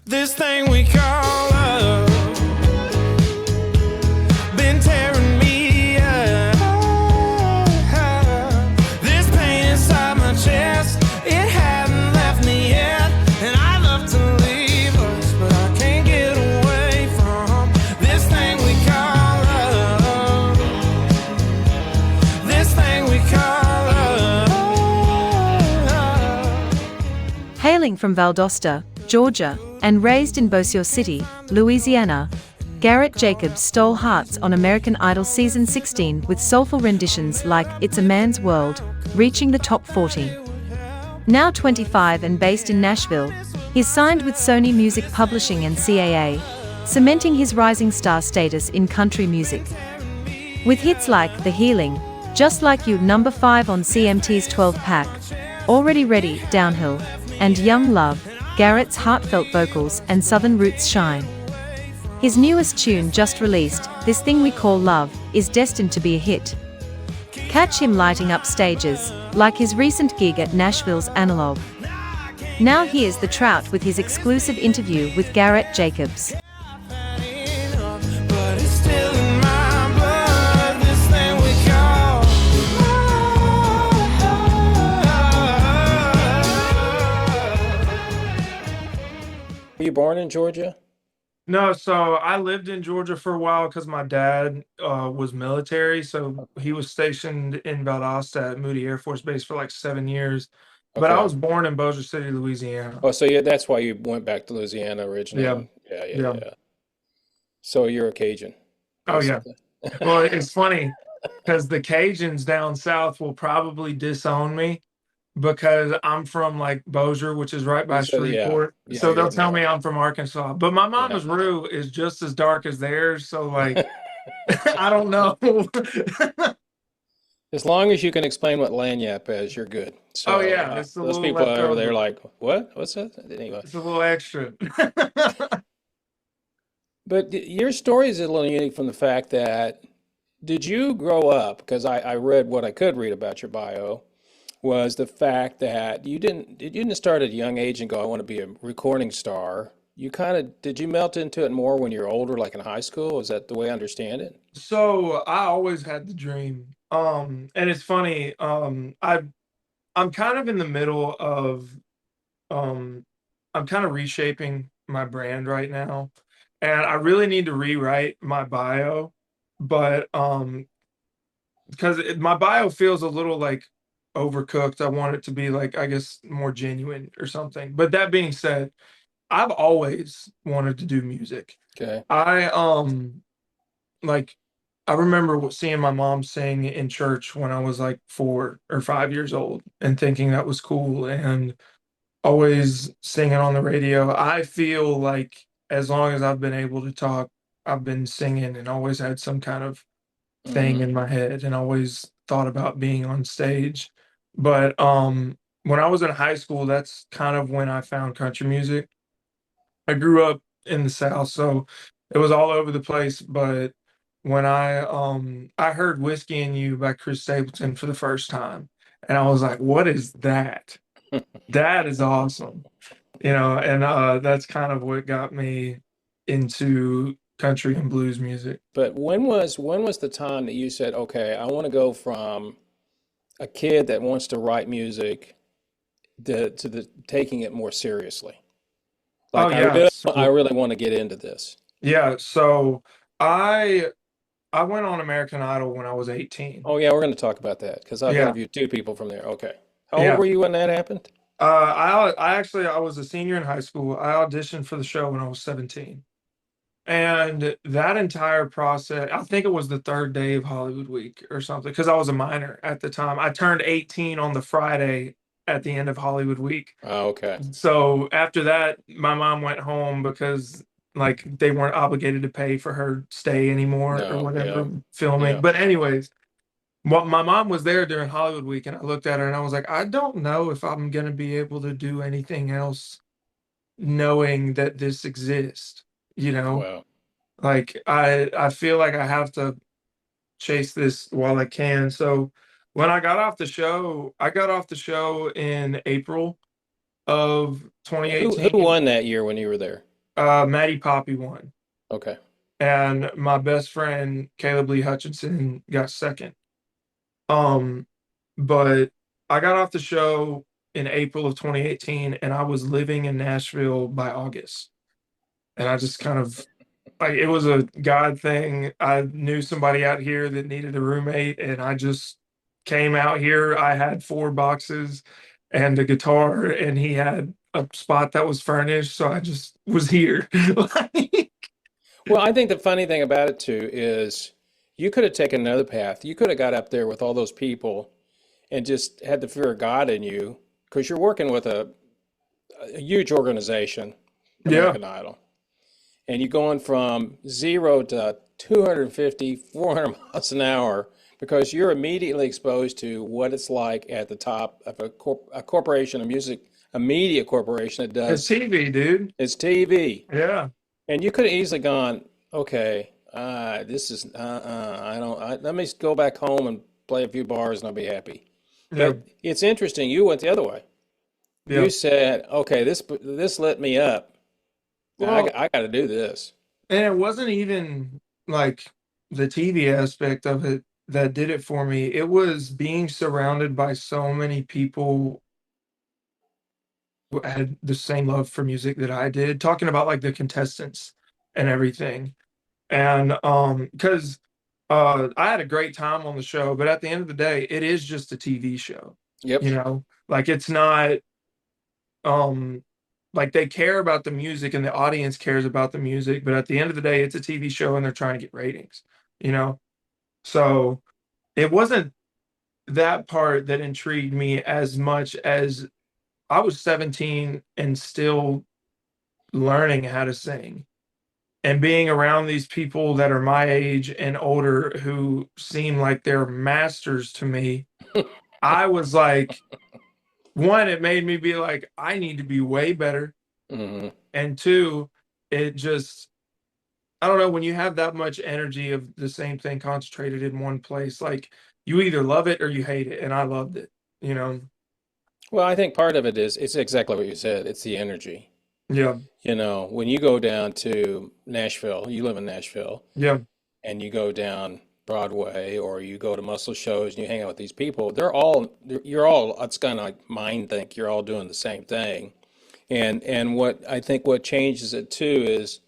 This thing we call love been tearing me up. This pain inside my chest, it hadn't left me yet. And I love to leave us, but I can't get away from this thing we call love. This thing we call love. Hailing from Valdosta, Georgia, and raised in Boseyour City, Louisiana, Garrett Jacobs stole hearts on American Idol Season 16 with soulful renditions like It's a Man's World, reaching the top 40. Now 25 and based in Nashville, he's signed with Sony Music Publishing and CAA, cementing his rising star status in country music. With hits like The Healing, Just Like You, number 5 on CMT's 12-pack, Already Ready, Downhill, and Young Love, Garrett's heartfelt vocals and southern roots shine. His newest tune, just released, This Thing We Call Love, is destined to be a hit. Catch him lighting up stages, like his recent gig at Nashville's Analog. Now here's the Trout with his exclusive interview with Garrett Jacobs. But it's still in my blood, this thing we call love. Were you born in Georgia? No, so I lived in Georgia for a while because my dad was military. So he was stationed in Valdosta at Moody Air Force Base for like 7 years. But I Okay. was born in Boseyour City, Louisiana. Oh, so yeah, that's why you went back to Louisiana originally. Yeah. Yeah. So you're a Cajun, Oh, yeah. basically. Well, it's funny because the Cajuns down south will probably disown me because I'm from like Bossier, which is right by So, yeah. Shreveport. Yeah, So they'll you're tell me I'm from Arkansas. But my mama's Yeah. roux is just as dark as theirs. So like, I don't know. As long as you can explain what lanyap is, you're good. So Oh, yeah, it's a those little people left over there over. like, what? What's that? Anyway, It's a little extra. but your story is a little unique from the fact that did you grow up? Because I read what I could read about your bio was the fact that you didn't start at a young age and go, I want to be a recording star. You kind of did you melt into it more when you're older, like in high school? Is that the way I understand it? So I always had the dream. And it's funny, I'm kind of in the middle of um I'm kind of reshaping my brand right now. And I really need to rewrite my bio, but because my bio feels a little like overcooked. I want it to be like, I guess, more genuine or something. But that being said, I've always wanted to do music. Okay. I like I remember seeing my mom sing in church when I was like 4 or 5 years old and thinking that was cool and always singing on the radio. I feel like as long as I've been able to talk, I've been singing and always had some kind of thing Hmm. in my head and always thought about being on stage. But when I was in high school, that's kind of when I found country music. I grew up in the South, so it was all over the place. But when I heard Whiskey and You by Chris Stapleton for the first time, and I was like, what is that? That is awesome. And that's kind of what got me into country and blues music. But when was the time that you said, okay, I want to go from a kid that wants to write music to the taking it more seriously? Oh Like yeah. I really want to get into this. Yeah, so I I went on American Idol when I was 18. Oh yeah, we're going to talk about that because I've Yeah, interviewed two people from there. Okay. How old yeah. were you when that happened? I was a senior in high school. I auditioned for the show when I was 17. And that entire process, I think it was the third day of Hollywood Week or something, because I was a minor at the time. I turned 18 on the Friday at the end of Hollywood Week. Oh, okay. So after that, my mom went home because like they weren't obligated to pay for her stay anymore or No, yeah, whatever filming. yeah. But anyways, my mom was there during Hollywood Week, and I looked at her and I was like, I don't know if I'm gonna be able to do anything else knowing that this exists, you know? Wow. Like I feel like I have to chase this while I can. So when I got off the show in April of Who 2018. won that year when you were there? Maddie Poppy won, Okay. and my best friend Caleb Lee Hutchinson got second. Um, but I got off the show in April of 2018, and I was living in Nashville by August. And I just kind of like it was a God thing. I knew somebody out here that needed a roommate, and I just came out here. I had 4 boxes and a guitar, and he had a spot that was furnished, so I just was here. Like, Well, I think the funny thing about it too is you could have taken another path. You could have got up there with all those people and just had the fear of God in you because you're working with a huge organization, yeah, American Idol, and you're going from 0 to 250, 400 miles an hour because you're immediately exposed to what it's like at the top of a corporation, a media corporation that it's does TV, dude. its TV. Yeah, And you could have easily gone, okay, this is, let me go back home and play a few bars and I'll be happy. yeah, But it's interesting, you went the other way. yeah. You said, okay, this lit me up. Well, I got to do this. and it wasn't even like the TV aspect of it that did it for me. It was being surrounded by so many people who had the same love for music that I did, talking about like the contestants and everything. And because I had a great time on the show, but at the end of the day, it is just a TV show, Yep. like it's not um like they care about the music and the audience cares about the music, but at the end of the day, it's a TV show and they're trying to get ratings, you know? So it wasn't that part that intrigued me as much as I was 17 and still learning how to sing and being around these people that are my age and older who seem like they're masters to me. I was like, one, it made me be like, I need to be way better. Hmm. And two, it just, I don't know, when you have that much energy of the same thing concentrated in one place, like you either love it or you hate it. And I loved it, you know? Well, I think part of it is it's exactly what you said. It's the energy. Yeah. When you go down to Nashville, you live in Nashville, Yeah. and you go down Broadway or you go to muscle shows and you hang out with these people, it's kind of like mind think you're all doing the same thing. And what I think what changes it too is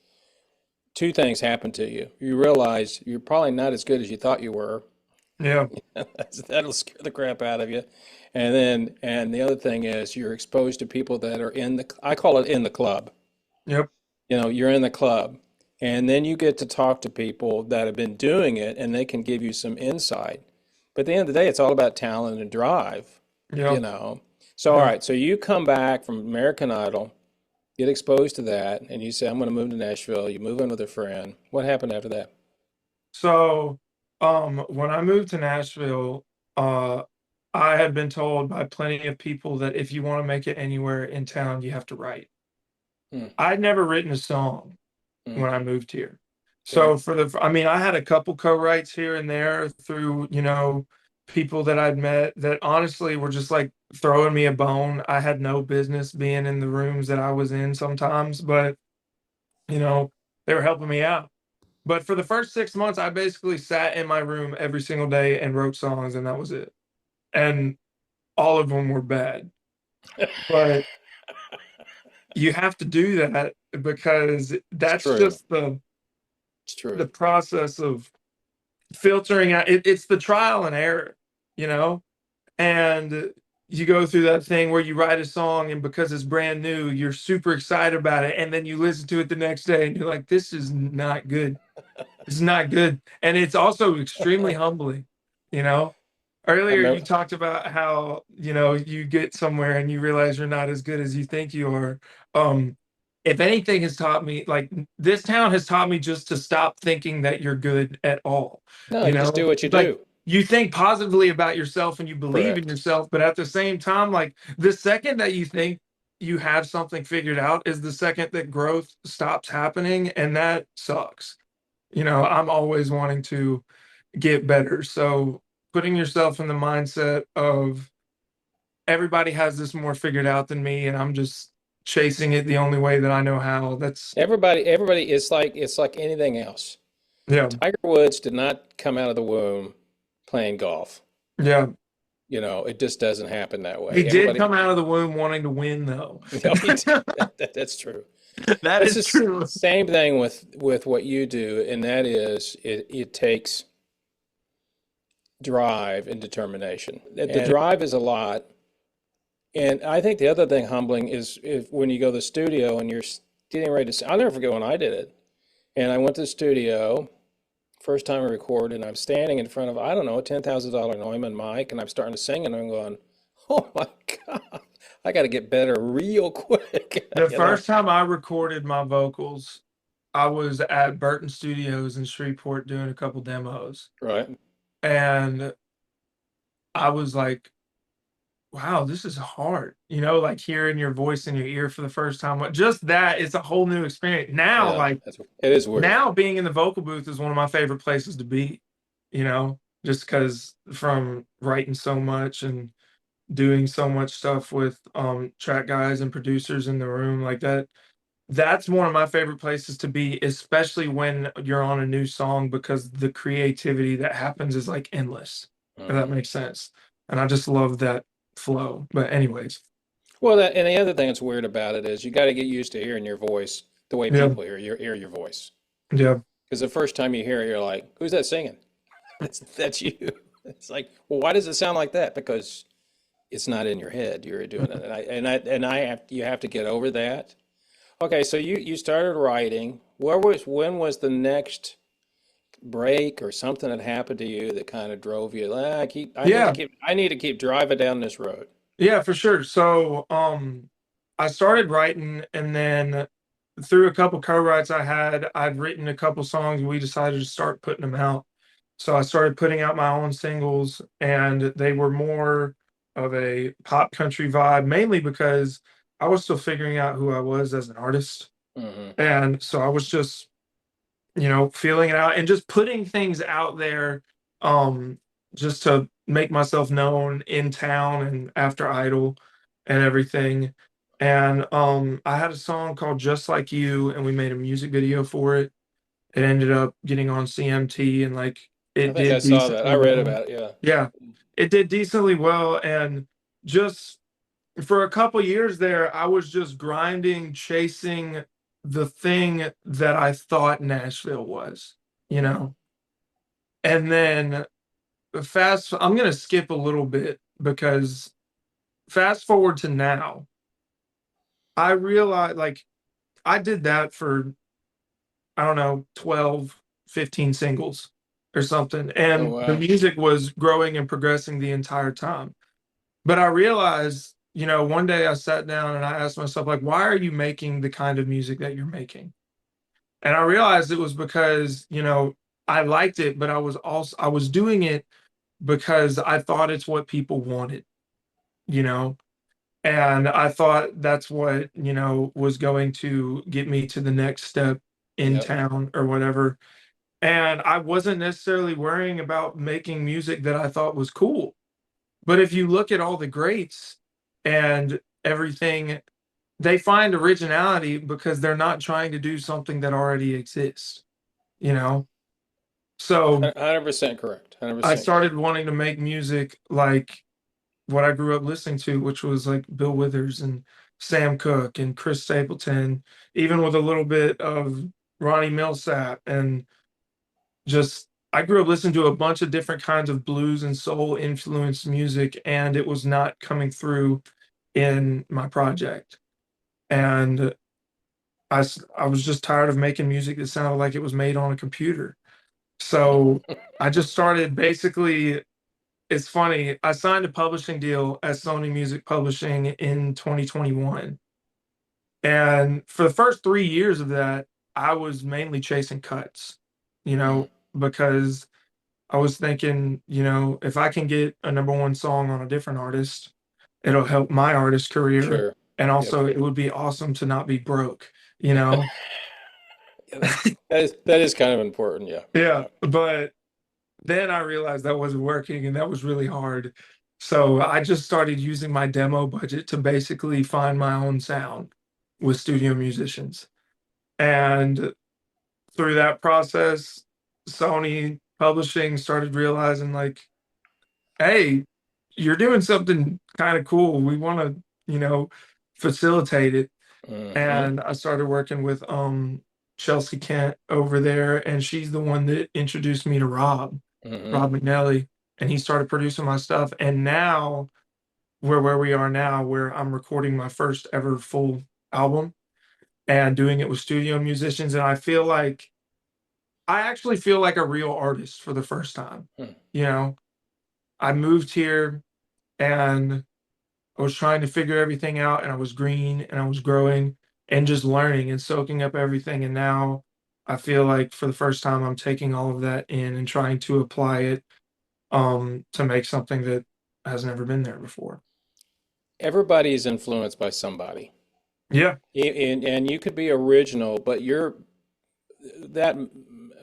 two things happen to you. You realize you're probably not as good as you thought you were. Yeah. That'll scare the crap out of you. And the other thing is you're exposed to people that are I call it in the club. Yep. You're in the club. And then you get to talk to people that have been doing it and they can give you some insight. But at the end of the day, it's all about talent and drive, Yeah. you know. So, all Yeah. right, so you come back from American Idol, get exposed to that, and you say, I'm going to move to Nashville. You move in with a friend. What happened after that? So, when I moved to Nashville, uh, I had been told by plenty of people that if you want to make it anywhere in town, you have to write. Hmm. I'd never written a song Hmm. when I moved here. Okay. So I mean, I had a couple co-writes here and there through, people that I'd met that honestly were just like throwing me a bone. I had no business being in the rooms that I was in sometimes, but you know, they were helping me out. But for the first 6 months, I basically sat in my room every single day and wrote songs, and that was it. And all of them were bad. But you have to do that because It's that's true. just It's true. the process of filtering out. It's the trial and error, you know? And you go through that thing where you write a song, and because it's brand new, you're super excited about it. And then you listen to it the next day and you're like, this is not good. It's not good. And it's also extremely humbling, you know? I Earlier, you remember. talked about how, you get somewhere and you realize you're not as good as you think you are. Um, if anything has taught me, like this town has taught me just to stop thinking that you're good at all. No, You you just do know, what you like do. you think positively about yourself and you believe in Correct. yourself, but at the same time, like the second that you think you have something figured out is the second that growth stops happening, and that sucks. I'm always wanting to get better. So putting yourself in the mindset of everybody has this more figured out than me, and I'm just chasing it the only way that I know how. That's Everybody, it's like anything else. yeah, Tiger Woods did not come out of the womb playing golf. yeah. It just doesn't happen that He way. did Everybody, come out of the womb wanting to win, though. that's true. That It's is the true. same thing with what you do, and that is it takes drive and determination. The And drive is a lot, and I think the other thing humbling is when you go to the studio and you're getting ready to. I'll never forget when I did it, and I went to the studio. First time I record, and I'm standing in front of, I don't know, a $10,000 Neumann mic, and I'm starting to sing, and I'm going, oh my God, I got to get better real quick. the first time I recorded my vocals, I was at Burton Studios in Shreveport doing a couple demos. Right. And I was like, wow, this is hard. Like hearing your voice in your ear for the first time. Just that, it's a whole new experience. Now, Yeah, like it is weird. now being in the vocal booth is one of my favorite places to be, just because from writing so much and doing so much stuff with track guys and producers in the room like that. That's one of my favorite places to be, especially when you're on a new song, because the creativity that happens is like endless, if that Mhm. makes sense. And I just love that flow. But anyways, Well, and the other thing that's weird about it is you got to get used to hearing your voice the way yeah, people hear your voice. yeah, Because the first time you hear it, you're like, "Who's that singing?" That's you. It's like, well, why does it sound like that? Because it's not in your head. You're doing it, and I have you have to get over that. Okay, so you started writing. When was the next break or something that happened to you that kind of drove you? yeah, I need to keep driving down this road. yeah, for sure. So I started writing, and then through a couple co-writes I'd written a couple songs, and we decided to start putting them out. So I started putting out my own singles, and they were more of a pop country vibe, mainly because I was still figuring out who I was as an artist. Hmm. And so I was just, feeling it out and just putting things out there, um, just to make myself known in town and after Idol and everything. And I had a song called Just Like You, and we made a music video for it. It ended up getting on CMT, and like I it think I did saw that. decently I read well. about it. Yeah. Yeah, it did decently well. And just for a couple years there, I was just grinding, chasing the thing that I thought Nashville was, you know? And then I'm going to skip a little bit because fast forward to now, I realized like I did that for, I don't know, 12, 15 singles or something. Oh And the wow. music was growing and progressing the entire time. But I realized, one day I sat down and I asked myself, like, why are you making the kind of music that you're making? And I realized it was because, I liked it, but I was doing it because I thought it's what people wanted, you know? And I thought that's what, was going to get me to the next step in Yep. town or whatever. And I wasn't necessarily worrying about making music that I thought was cool. But if you look at all the greats and everything, they find originality because they're not trying to do something that already exists, you know? So 100% correct. I 100% correct. started wanting to make music like what I grew up listening to, which was like Bill Withers and Sam Cooke and Chris Stapleton, even with a little bit of Ronnie Millsap. And just I grew up listening to a bunch of different kinds of blues and soul influenced music, and it was not coming through in my project. And I was just tired of making music that sounded like it was made on a computer. So I just started basically. It's funny. I signed a publishing deal at Sony Music Publishing in 2021. And for the first 3 years of that, I was mainly chasing cuts, Mm, because I was thinking, if I can get a number one song on a different artist, it'll help my artist career. sure. And Yep. also, it would be awesome to not be broke, you know? Yeah, that is kind of important. Yeah. Yeah. Yeah. But then I realized that wasn't working and that was really hard. So I just started using my demo budget to basically find my own sound. with studio musicians. And through that process, Sony Publishing started realizing like, hey, you're doing something kind of cool. We want to, facilitate it. Hmm. And I started working with Chelsea Kent over there, and she's the one that introduced me to Hmm. Rob McNally, and he started producing my stuff. And now we're where we are now, where I'm recording my first ever full album and doing it with studio musicians. And I actually feel like a real artist for the first time. You know, I moved here and I was trying to figure everything out, and I was green and I was growing and just learning and soaking up everything. And now I feel like for the first time, I'm taking all of that in and trying to apply it to make something that has never been there before. Everybody's influenced by somebody. Yeah. And you could be original, but that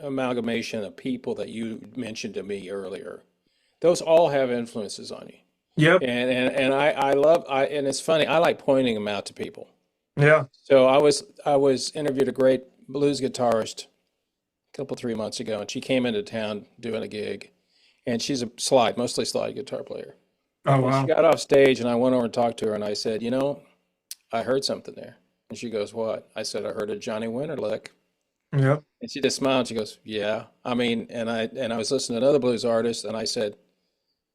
amalgamation of people that you mentioned to me earlier, those all have influences on you. Yep. And I love and it's funny, I like pointing them out to people. Yeah. So I was interviewed a great blues guitarist a couple 3 months ago, and she came into town doing a gig, and she's a mostly slide guitar player. Oh, And she wow. got off stage, and I went over and talked to her, and I said, I heard something there. And she goes, what? I said, I heard a Johnny Winter lick. Yep. And she just smiled. She goes, yeah. I mean, and I was listening to another blues artist, and I said,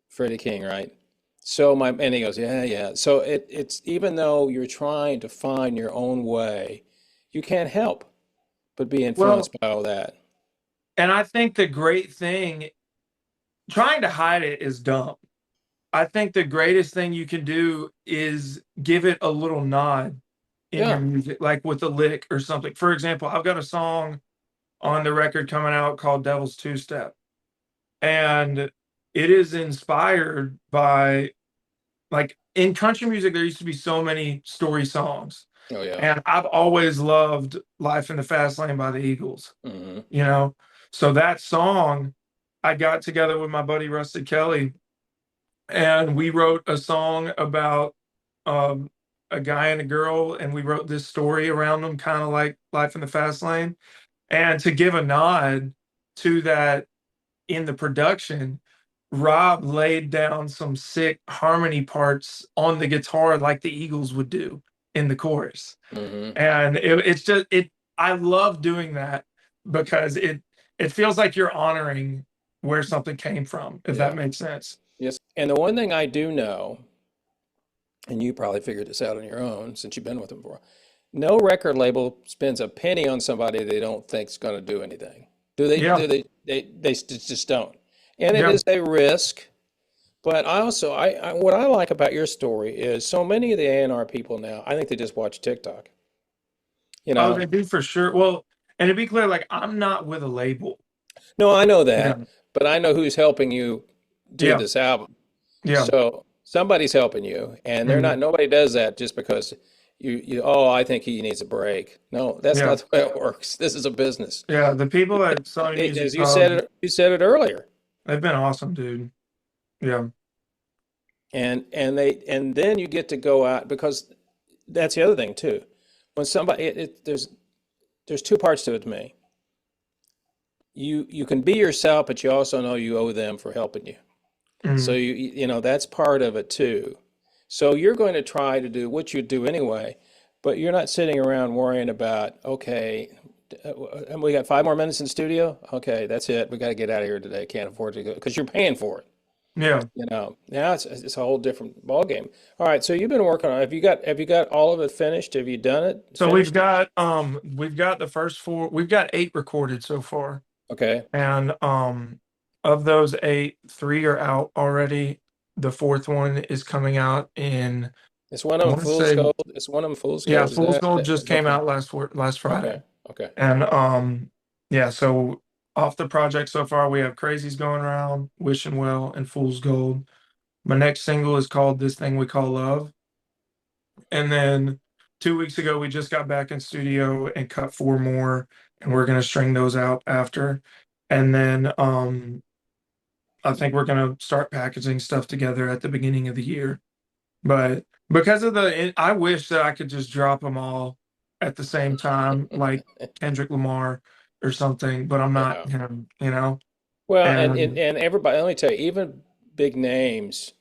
Freddie King, right? And he goes, yeah, yeah. So it's even though you're trying to find your own way, you can't help but be Well, influenced by all that. and I think the great thing, trying to hide it is dumb. I think the greatest thing you can do is give it a little nod in your Yeah. music, like with a lick or something. For example, I've got a song on the record coming out called Devil's Two Step. And it is inspired by, like, in country music, there used to be so many story songs. Oh yeah. And I've always loved Life in the Fast Lane by the Eagles, Hmm. you know? So that song, I got together with my buddy Rusty Kelly, and we wrote a song about um, a guy and a girl, and we wrote this story around them, kind of like Life in the Fast Lane. And to give a nod to that in the production, Rob laid down some sick harmony parts on the guitar like the Eagles would do in the chorus. Hmm. And it's just it I love doing that because it feels like you're honoring where something came from, if that Yeah. makes sense. Yes. And the one thing I do know, and you probably figured this out on your own since you've been with them for a while, no record label spends a penny on somebody they don't think's going to do anything. Do they? Yeah. Just don't. And it Yeah. is a risk. But I also, what I like about your story is so many of the A&R people now, I think they just watch TikTok. You Oh, they know, do for sure. Well, and to be clear, like I'm not with a label. no, I know Yeah. that, but I know who's helping you do Yeah. this album. Yeah. So somebody's helping you, and they're not. Mhm. Nobody does that just because Oh, I think he needs a break. No, that's Yeah. not the way it works. This is a business. Yeah. The people at Sony Music As Hub, you said it earlier, they've been awesome, dude. Yeah. and then you get to go out because that's the other thing too. When somebody, there's two parts to it to me. You can be yourself, but you also know you owe them for helping you. So Mhm. that's part of it too. So you're going to try to do what you do anyway, but you're not sitting around worrying about, okay, and we got 5 more minutes in studio. Okay, that's it. We got to get out of here today. Can't afford to go because you're paying for it. Yeah. Now it's a whole different ball game. All right, so you've been working on it. Have you got all of it finished? Have you done it? So Finished? we've got the first four, we've got eight recorded so far. Okay. And of those eight, three are out already. The fourth one is coming out in, It's one I of them want to fool's say, gold. It's one of them fool's yeah, gold. Is Fool's that, Gold that just is that came the out last okay. Friday. Okay. And yeah, so off the project so far we have Crazy's Going Around, Wishing Well, and Fool's Gold. My next single is called This Thing We Call Love. And then 2 weeks ago, we just got back in studio and cut four more, and we're gonna string those out after. And then I think we're gonna start packaging stuff together at the beginning of the year. But because of I wish that I could just drop them all at the same time, like Kendrick Lamar or something, but I'm not Yeah. him, you know? Well, And and everybody, let me tell you, even big names,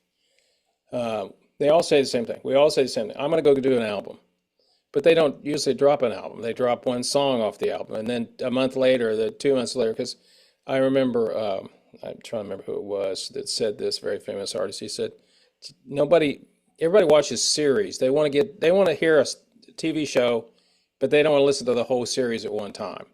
uh, they all say the same thing. We all say the same thing. I'm going to go do an album. But they don't usually drop an album. They drop one song off the album, and then a month later, 2 months later, because I remember, I'm trying to remember who it was that said this, very famous artist. He said, everybody watches series. They want to hear a TV show, but they don't want to listen to the whole series at one time.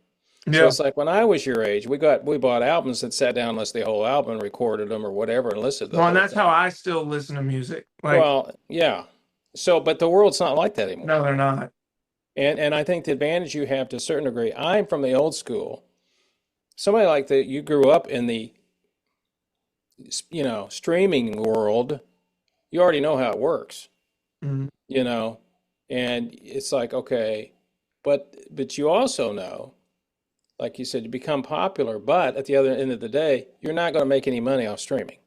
So yeah, it's like when I was your age, we bought albums and sat down and listened to the whole album, recorded them or whatever, and listened to the well, and whole that's how thing. I still listen to music. Like, Well, yeah. So, but the world's not like that no, anymore. they're not. And I think the advantage you have to a certain degree, I'm from the old school. Somebody like that, you grew up in the, streaming world, you already know how it works, Mhm. you know, and it's like, okay, but you also know, like you said, you become popular, but at the other end of the day, you're not going to make any money off streaming.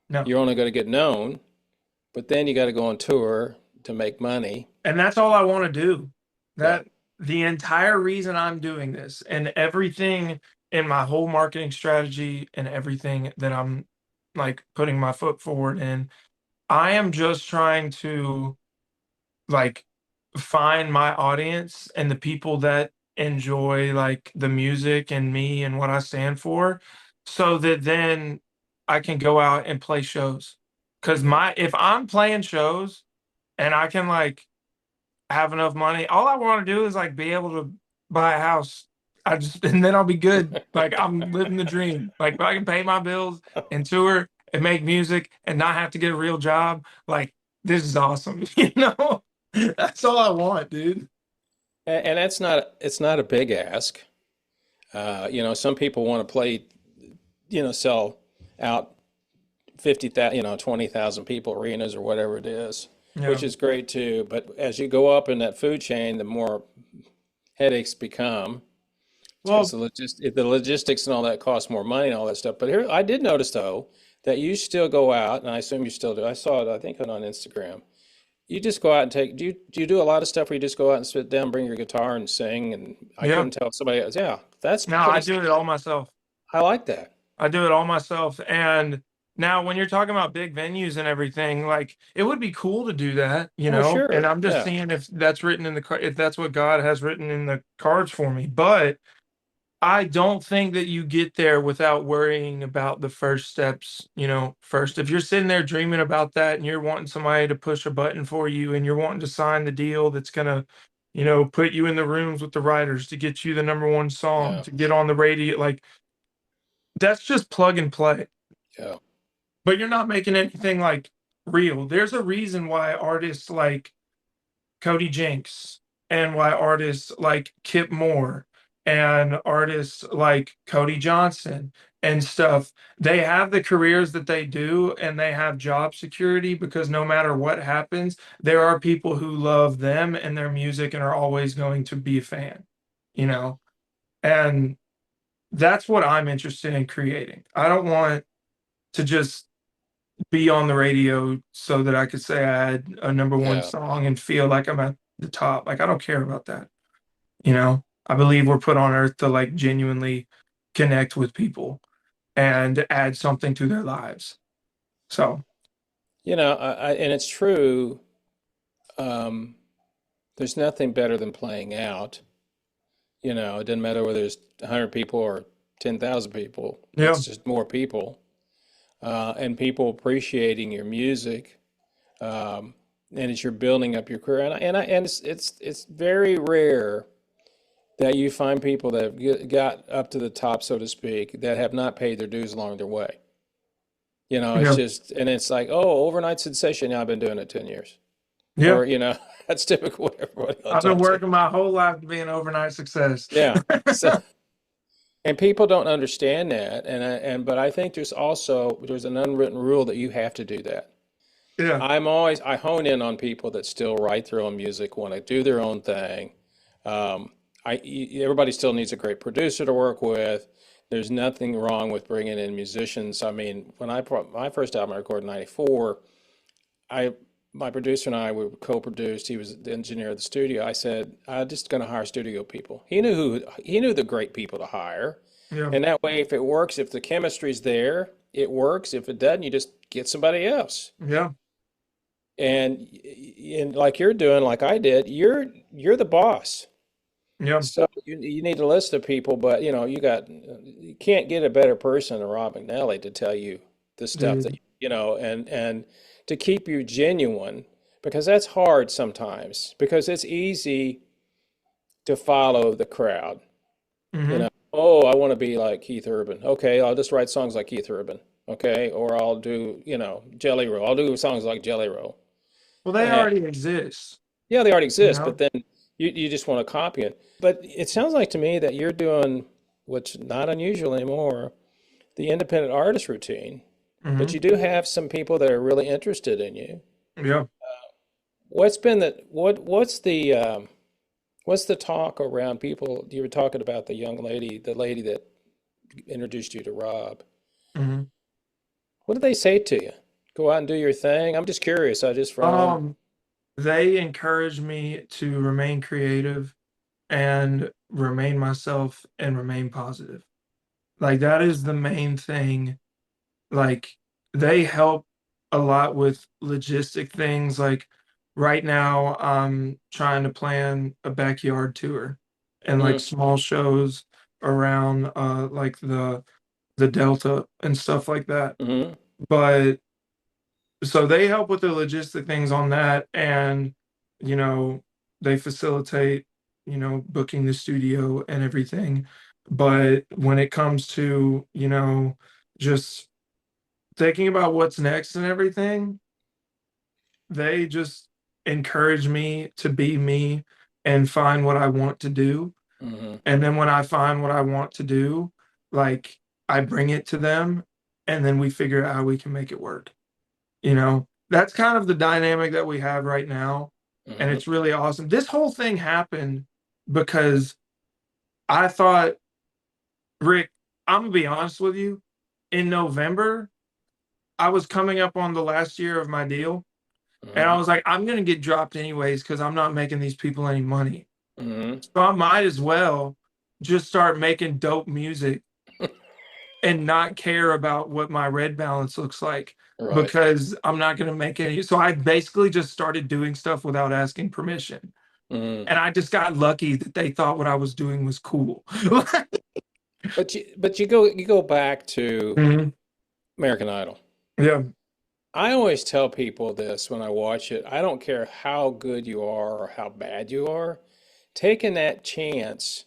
No. You're only going to get known, but then you got to go on tour to make money. And that's all I want to do. Yeah, That the entire reason I'm doing this and everything in my whole marketing strategy and everything that I'm like putting my foot forward in, I am just trying to like find my audience and the people that enjoy like the music and me and what I stand for so that then I can go out and play shows. Cause my if I'm playing shows and I can like have enough money. All I want to do is like be able to buy a house. I just and then I'll be good. Like I'm living the dream. Like if I can pay my bills and tour and make music and not have to get a real job, like this is awesome. You know? That's all I want, dude. and it's not a big ask. Some people want to play, sell out 50,000, 20,000 people arenas or whatever it is, which Yeah. is great too. But as you go up in that food chain, the more headaches become because Well, the logistics and all that costs more money and all that stuff. But here, I did notice though that you still go out, and I assume you still do. I saw it, I think, on Instagram. You just go out and do you do a lot of stuff where you just go out and sit down, bring your guitar and sing? And I yeah. couldn't tell if somebody else. Yeah, that's No, I pretty. do it all myself. I like that. I do it all myself. And now when you're talking about big venues and everything, like it would be cool to do that, you Oh, know? And sure. I'm just Yeah. seeing if that's written in if that's what God has written in the cards for me. But I don't think that you get there without worrying about the first steps, you know, first. If you're sitting there dreaming about that and you're wanting somebody to push a button for you and you're wanting to sign the deal that's gonna, you know, put you in the rooms with the writers to get you the number one song, Yeah. to get on the radio, like that's just plug and play. Yeah. But you're not making anything like real. There's a reason why artists like Cody Jinks and why artists like Kip Moore and artists like Cody Johnson and stuff, they have the careers that they do and they have job security because no matter what happens, there are people who love them and their music and are always going to be a fan, you know? And that's what I'm interested in creating. I don't want to just be on the radio so that I could say I had a number one Yeah. song and feel like I'm at the top. Like I don't care about that. You know, I believe we're put on earth to like genuinely connect with people and add something to their lives. So And it's true. Um, there's nothing better than playing out. It doesn't matter whether there's 100 people or 10,000 people. yeah, It's just more people, and people appreciating your music. And as you're building up your career, and it's very rare that you find people that have got up to the top, so to speak, that have not paid their dues along their way. It's yeah, just, and it's like, oh, overnight sensation. Yeah, I've been doing it 10 years. yeah. Or, that's typical what everybody I'll I've been talk to. working my whole life to be an overnight success. Yeah. So, and people don't understand that. But I think there's an unwritten rule that you have to do that. Yeah, I hone in on people that still write their own music, want to do their own thing. Um, Everybody still needs a great producer to work with. There's nothing wrong with bringing in musicians. I mean, when my first album I recorded in '94, I my producer and I were co-produced. He was the engineer of the studio. I said, I'm just going to hire studio people. He knew the great people to hire. Yeah. And that way, if it works, if the chemistry's there, it works. If it doesn't, you just get somebody else. Yeah. And like you're doing, like I did, you're the boss. Yeah. So you need a list of people, but you can't get a better person than Rob McNally to tell you the stuff that Dude. and to keep you genuine, because that's hard sometimes, because it's easy to follow the crowd. You Hmm. know, oh, I want to be like Keith Urban. Okay, I'll just write songs like Keith Urban. Okay, or I'll do, Jelly Roll. I'll do songs like Jelly Roll. Well, they And already exist, yeah, they already you exist, but know? then you just want to copy it. But it sounds like to me that you're doing what's not unusual anymore, the independent artist routine. But Hmm. you do have some people that are really interested in you. Yeah. What's been the what's the talk around people? You were talking about the lady that introduced you to Rob. Hmm. What do they say to you? Go out and do your thing. I'm just curious. I just from one. Um, they encourage me to remain creative and remain myself and remain positive. Like that is the main thing. Like they help a lot with logistic things. Like right now, I'm trying to plan a backyard tour and like Mm, small shows around like the Delta and stuff like that. mm-hmm, But so they help with the logistic things on that, and you know they facilitate booking the studio and everything. But when it comes to just thinking about what's next and everything, they just encourage me to be me and find what I want to do. mm-hmm, And then when I find what I want to do, like I bring it to them, and then we figure out how we can make it work. That's kind of the dynamic that we have right now, and mm-hmm, it's really awesome. This whole thing happened because I thought, Rick, I'm gonna be honest with you. In November, I was coming up on the last year of my deal, and mm-hmm, I was like, I'm gonna get dropped anyways because I'm not making these people any money. mm-hmm. So I might as well just start making dope music and not care about what my red balance looks like Right. because I'm not going to make any. So I basically just started doing stuff without asking permission. Mm-hmm. And I just got lucky that they thought what I was doing was cool. But you go back to Mhm. American Idol. Yeah. I always tell people this when I watch it. I don't care how good you are or how bad you are, taking that chance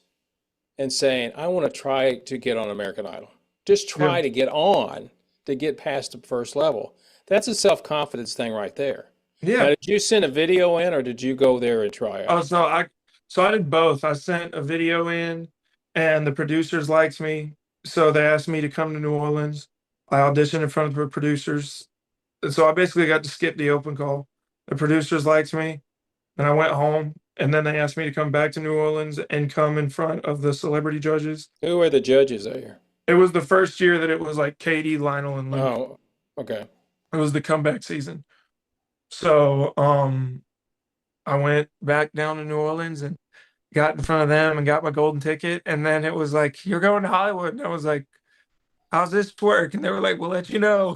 and saying, I want to try to get on American Idol. Just Yeah. try to get on to get past the first level. That's a self-confidence thing right there. Now, Yeah. did you send a video in or did you go there and try Oh, out? so I did both. I sent a video in and the producers liked me. So they asked me to come to New Orleans. I auditioned in front of the producers. And so I basically got to skip the open call. The producers liked me. And I went home, and then they asked me to come back to New Orleans and come in front of the celebrity judges. Who are the judges there? It was the first year that it was like Katie, Lionel, and Luke. Oh, okay. It was the comeback season. So I went back down to New Orleans and got in front of them and got my golden ticket. And then it was like, you're going to Hollywood. And I was like, how's this work? And they were like, we'll let you know.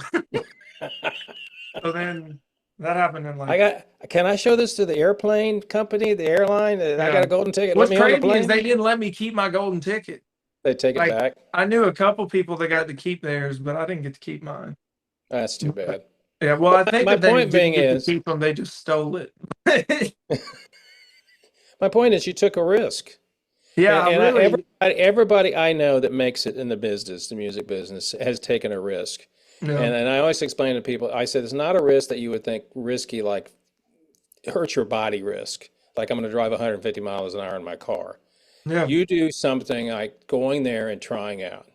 So then that happened in like, Can I show this to the airplane company, the airline? I got yeah. a golden ticket. Let What's me on the crazy is plane? they didn't let me keep my golden ticket. They take it Like back. I knew a couple people that got to keep theirs, but I didn't get to keep mine. That's too bad. Yeah, well, But I think my that they point didn't being get to is, keep them; they just stole it. my point is, you took a risk, Yeah, I really. everybody I know that makes it in the business, the music business, has taken a risk. Yeah, And I always explain to people, I said it's not a risk that you would think risky, like hurt your body risk, like I'm going to drive 150 miles an hour in my car. yeah, You do something like going there and trying out.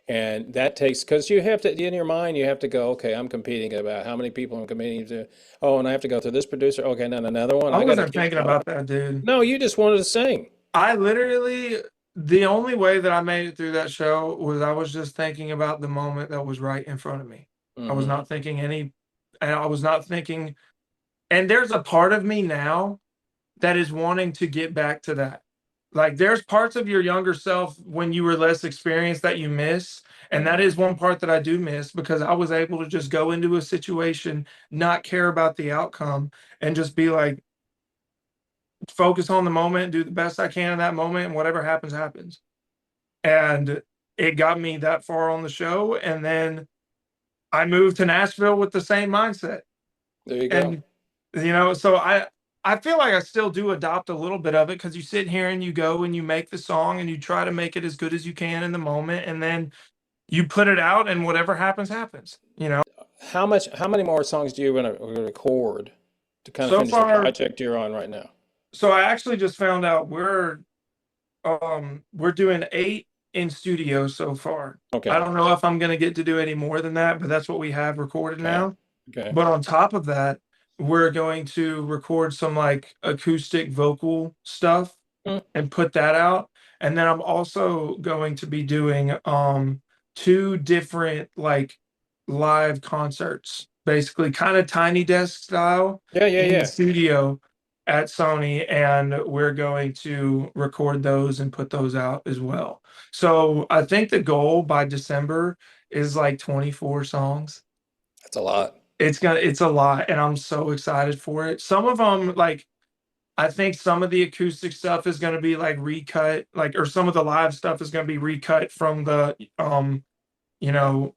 And that takes, because you have to, in your mind, you have to go, okay, I'm competing about how many people I'm competing to. Oh, and I have to go through this producer. Okay, then another one. I I got to wasn't keep thinking going. about that, dude. No, you just wanted to sing. I literally, the only way that I made it through that show was I was just thinking about the moment that was right in front of me. I was Hmm. not thinking any, and I was not thinking And there's a part of me now that is wanting to get back to that. Like there's parts of your younger self when you were less experienced that you miss. And that is one part that I do miss because I was able to just go into a situation, not care about the outcome, and just be like, focus on the moment, do the best I can in that moment, and whatever happens, happens. And it got me that far on the show. And then I moved to Nashville with the same mindset. There you go. And so I feel like I still do adopt a little bit of it because you sit here and you go and you make the song and you try to make it as good as you can in the moment, and then you put it out and whatever happens, happens. How many more songs do you want to record to kind of So finish the far, project you're on right now? so I actually just found out we're doing 8 in studio so far. I Okay. don't know if I'm gonna get to do any more than that, but that's what we have recorded Okay. now. Okay. But on top of that, we're going to record some like acoustic vocal stuff Mm. and put that out. And then I'm also going to be doing 2 different like live concerts, basically kind of tiny desk style Yeah, yeah, in the yeah. studio at Sony, and we're going to record those and put those out as well. So I think the goal by December is like 24 songs. That's a lot. It's a lot, and I'm so excited for it. Some of them, like I think some of the acoustic stuff is gonna be like recut, like or some of the live stuff is gonna be recut from the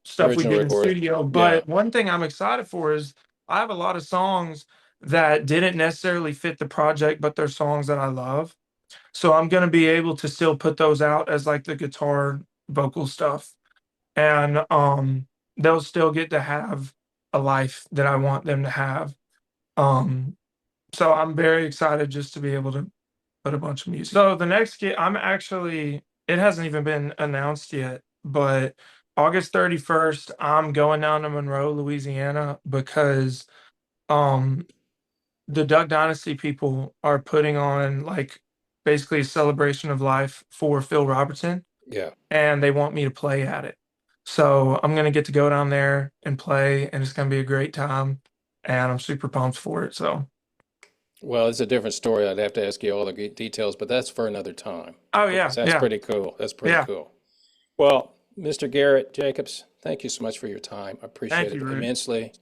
stuff we Original did in recording. studio. Yeah. But one thing I'm excited for is I have a lot of songs that didn't necessarily fit the project, but they're songs that I love. So I'm gonna be able to still put those out as like the guitar vocal stuff. And they'll still get to have a life that I want them to have. Um so I'm very excited just to be able to put a bunch of music. So the next gig, it hasn't even been announced yet, but August 31st, I'm going down to Monroe, Louisiana, because um the Duck Dynasty people are putting on like basically a celebration of life for Phil Robertson, Yeah. and they want me to play at it. So I'm gonna get to go down there and play, and it's gonna be a great time, and I'm super pumped for it. So, Well, it's a different story. I'd have to ask you all the details, but that's for another time oh because yeah, that's yeah, pretty cool. That's pretty yeah. cool. Well, Mr. Garrett Jacobs, thank you so much for your time. I appreciate Thank it you, Rude. immensely.